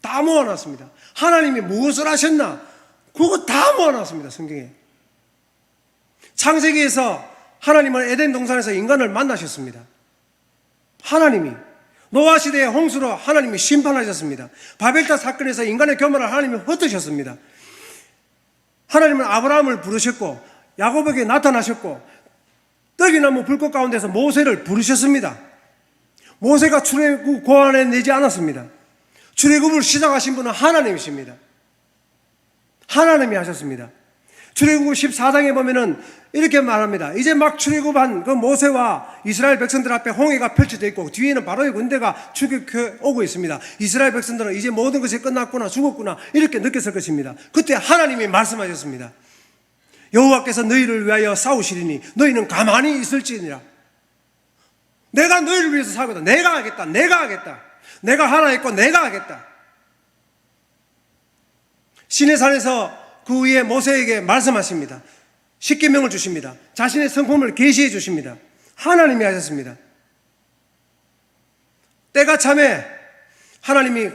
다 모아놨습니다. 하나님이 무엇을 하셨나? 그거 다 모아놨습니다. 성경에. 창세기에서 하나님은 에덴 동산에서 인간을 만나셨습니다. 하나님이 노아 시대의 홍수로 하나님이 심판하셨습니다. 바벨탑 사건에서 인간의 교만을 하나님이 흩으셨습니다. 하나님은 아브라함을 부르셨고 야곱에게 나타나셨고 떡이나무 불꽃 가운데서 모세를 부르셨습니다. 모세가 출애굽 고안에 내지 않았습니다. 출애굽을 시작하신 분은 하나님이십니다. 하나님이 하셨습니다. 출애굽 14장에 보면은 이렇게 말합니다. 이제 막 출애굽한 그 모세와 이스라엘 백성들 앞에 홍해가 펼쳐져 있고 뒤에는 바로의 군대가 추격해 오고 있습니다. 이스라엘 백성들은 이제 모든 것이 끝났구나, 죽었구나 이렇게 느꼈을 것입니다. 그때 하나님이 말씀하셨습니다. 여호와께서 너희를 위하여 싸우시리니 너희는 가만히 있을지니라. 내가 너희를 위해서 싸우겠다. 내가 하겠다. 내가 하나 있고 내가 하겠다. 시내산에서 그 위에 모세에게 말씀하십니다. 십계명을 주십니다. 자신의 성품을 계시해 주십니다. 하나님이 하셨습니다. 때가 참에 하나님이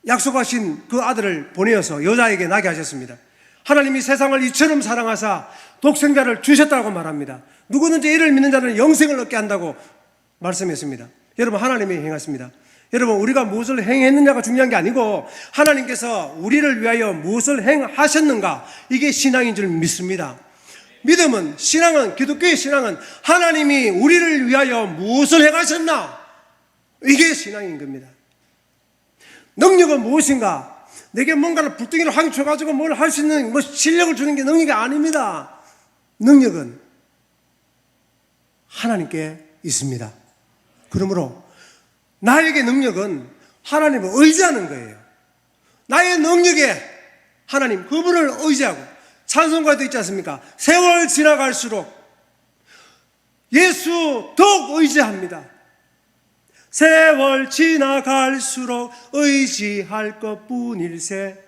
약속하신 그 아들을 보내어서 여자에게 나게 하셨습니다. 하나님이 세상을 이처럼 사랑하사 독생자를 주셨다고 말합니다. 누구든지 이를 믿는 자는 영생을 얻게 한다고 말씀했습니다. 여러분, 하나님이 행하십니다. 여러분, 우리가 무엇을 행했느냐가 중요한 게 아니고 하나님께서 우리를 위하여 무엇을 행하셨는가, 이게 신앙인 줄 믿습니다. 믿음은, 신앙은, 기독교의 신앙은 하나님이 우리를 위하여 무엇을 행하셨나, 이게 신앙인 겁니다. 능력은 무엇인가? 내게 뭔가를 불덩이를 확 쳐가지고 뭘 할 수 있는 실력을 주는 게 능력이 아닙니다. 능력은 하나님께 있습니다. 그러므로 나에게 능력은 하나님을 의지하는 거예요. 나의 능력에 하나님, 그분을 의지하고, 찬송가에도 있지 않습니까? 세월 지나갈수록 예수 더욱 의지합니다. 세월 지나갈수록 의지할 것뿐일세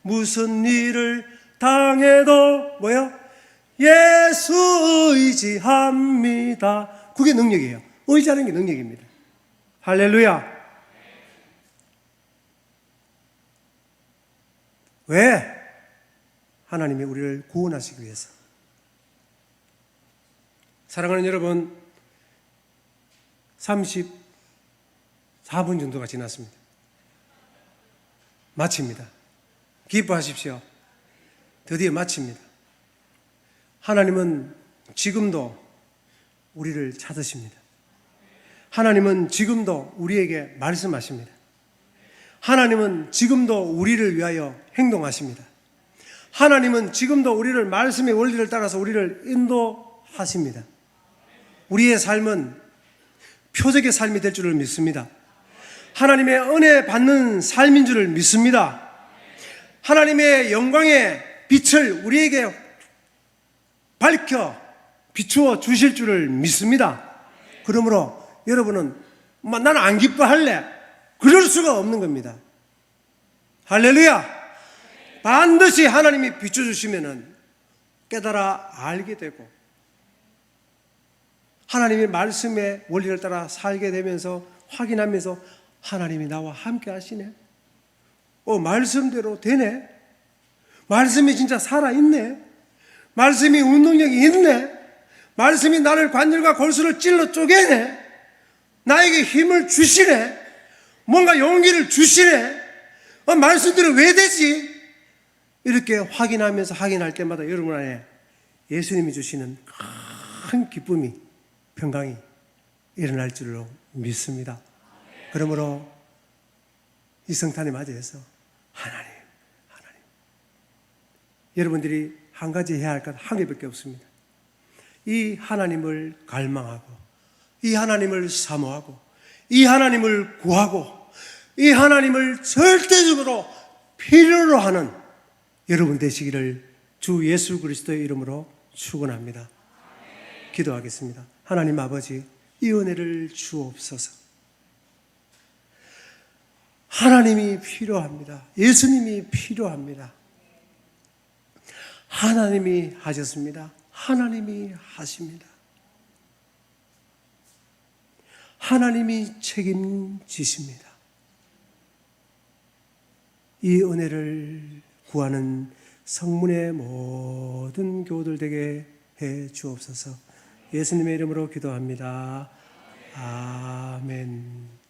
무슨 일을 당해도 뭐요? 예수 의지합니다. 그게 능력이에요. 의지하는 게 능력입니다. 할렐루야. 왜? 하나님이 우리를 구원하시기 위해서. 사랑하는 여러분, 34분 정도가 지났습니다. 마칩니다. 기뻐하십시오. 드디어 마칩니다. 하나님은 지금도 우리를 찾으십니다. 하나님은 지금도 우리에게 말씀하십니다. 하나님은 지금도 우리를 위하여 행동하십니다. 하나님은 지금도 우리를 말씀의 원리를 따라서 우리를 인도하십니다. 우리의 삶은 표적의 삶이 될 줄을 믿습니다. 하나님의 은혜 받는 삶인 줄을 믿습니다. 하나님의 영광의 빛을 우리에게 밝혀 비추어 주실 줄을 믿습니다. 그러므로 여러분은 나는 안 기뻐할래, 그럴 수가 없는 겁니다. 할렐루야. 반드시 하나님이 비춰주시면 깨달아 알게 되고 하나님의 말씀의 원리를 따라 살게 되면서 확인하면서 하나님이 나와 함께 하시네, 말씀대로 되네, 말씀이 진짜 살아있네, 말씀이 운동력이 있네, 말씀이 나를 관절과 골수를 찔러 쪼개네, 나에게 힘을 주시네, 뭔가 용기를 주시네, 말씀대로 왜 되지? 이렇게 확인할 때마다 여러분 안에 예수님이 주시는 큰 기쁨이, 평강이 일어날 줄로 믿습니다. 그러므로 이 성탄에 맞이해서 하나님, 여러분들이 한 가지 해야 할 것 한 개밖에 없습니다. 이 하나님을 갈망하고, 이 하나님을 사모하고, 이 하나님을 구하고, 이 하나님을 절대적으로 필요로 하는 여러분 되시기를 주 예수 그리스도의 이름으로 축원합니다. 기도하겠습니다. 하나님 아버지, 이 은혜를 주옵소서. 하나님이 필요합니다. 예수님이 필요합니다. 하나님이 하셨습니다. 하나님이 하십니다. 하나님이 책임지십니다. 이 은혜를 구하는 성문의 모든 교우들 되게 해 주옵소서. 예수님의 이름으로 기도합니다. 아멘.